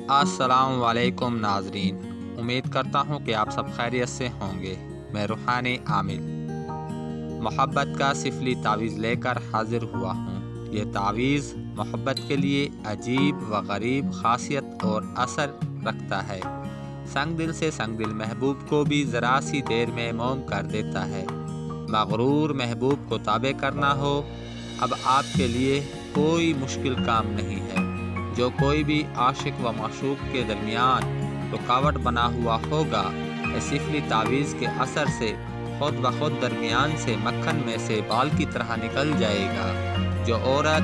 السلام علیکم ناظرین، امید کرتا ہوں کہ آپ سب خیریت سے ہوں گے۔ میں روحانی عامل محبت کا سفلی تعویذ لے کر حاضر ہوا ہوں۔ یہ تعویذ محبت کے لیے عجیب و غریب خاصیت اور اثر رکھتا ہے۔ سنگ دل سے سنگ دل محبوب کو بھی ذرا سی دیر میں موم کر دیتا ہے۔ مغرور محبوب کو تابع کرنا ہو، اب آپ کے لیے کوئی مشکل کام نہیں ہے۔ جو کوئی بھی عاشق و معشوق کے درمیان رکاوٹ بنا ہوا ہوگا، اس سفلی تعویذ کے اثر سے خود بخود درمیان سے مکھن میں سے بال کی طرح نکل جائے گا۔ جو عورت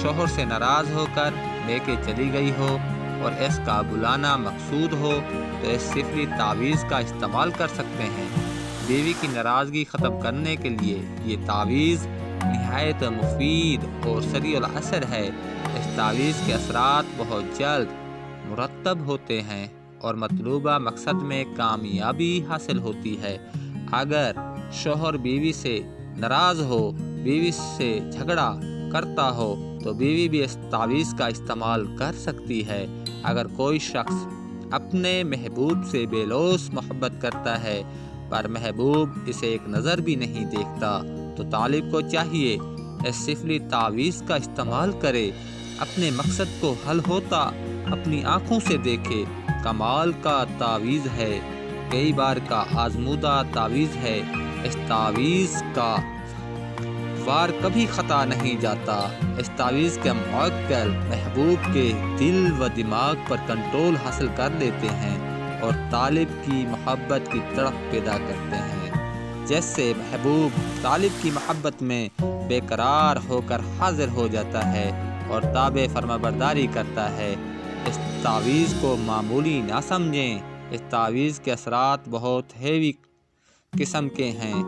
شوہر سے ناراض ہو کر لے کے چلی گئی ہو اور اس کا بلانا مقصود ہو تو اس سفلی تعویذ کا استعمال کر سکتے ہیں۔ بیوی کی ناراضگی ختم کرنے کے لیے یہ تعویذ نہایت مفید اور سریع الاثر ہے۔ اس تعویذ کے اثرات بہت جلد مرتب ہوتے ہیں اور مطلوبہ مقصد میں کامیابی حاصل ہوتی ہے۔ اگر شوہر بیوی سے ناراض ہو، بیوی سے جھگڑا کرتا ہو تو بیوی بھی اس تعویذ کا استعمال کر سکتی ہے۔ اگر کوئی شخص اپنے محبوب سے بے لوث محبت کرتا ہے پر محبوب اسے ایک نظر بھی نہیں دیکھتا تو طالب کو چاہیے اس سفلی تعویذ کا استعمال کرے، اپنے مقصد کو حل ہوتا اپنی آنکھوں سے دیکھے۔ کمال کا تعویذ ہے، کئی بار کا آزمودہ تعویذ ہے۔ اس تعویذ کا وار کبھی خطا نہیں جاتا۔ اس تعویذ کے موکل محبوب کے دل و دماغ پر کنٹرول حاصل کر لیتے ہیں اور طالب کی محبت کی تڑپ پیدا کرتے ہیں۔ جس سے محبوب طالب کی محبت میں بے قرار ہو کر حاضر ہو جاتا ہے اور تابع فرما برداری کرتا ہے۔ اس تعویذ کو معمولی نہ سمجھیں، اس تعویذ کے اثرات بہت ہیوی قسم کے ہیں۔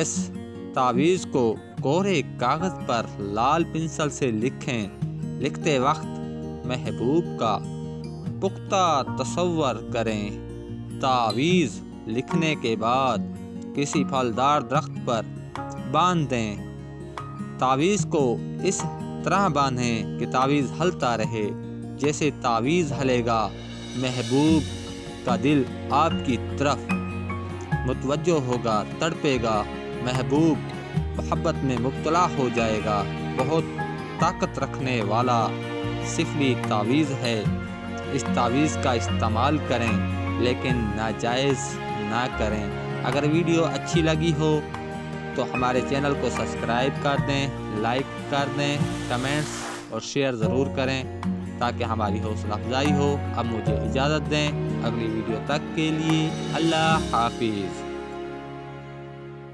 اس تعویذ کو کورے کاغذ پر لال پنسل سے لکھیں۔ لکھتے وقت محبوب کا پختہ تصور کریں۔ تعویذ لکھنے کے بعد کسی پھلدار درخت پر باندھ دیں۔ تعویذ کو اس طرح باندھیں کہ تعویذ ہلتا رہے۔ جیسے تعویذ ہلے گا، محبوب کا دل آپ کی طرف متوجہ ہوگا، تڑپے گا، محبوب محبت میں مبتلا ہو جائے گا۔ بہت طاقت رکھنے والا سفلی تعویذ ہے۔ اس تعویذ کا استعمال کریں لیکن ناجائز نہ کریں۔ اگر ویڈیو اچھی لگی ہو تو ہمارے چینل کو سبسکرائب کر دیں، لائک کر دیں، کمنٹس اور شیئر ضرور کریں تاکہ ہماری حوصلہ افزائی ہو۔ اب مجھے اجازت دیں، اگلی ویڈیو تک کے لیے اللہ حافظ۔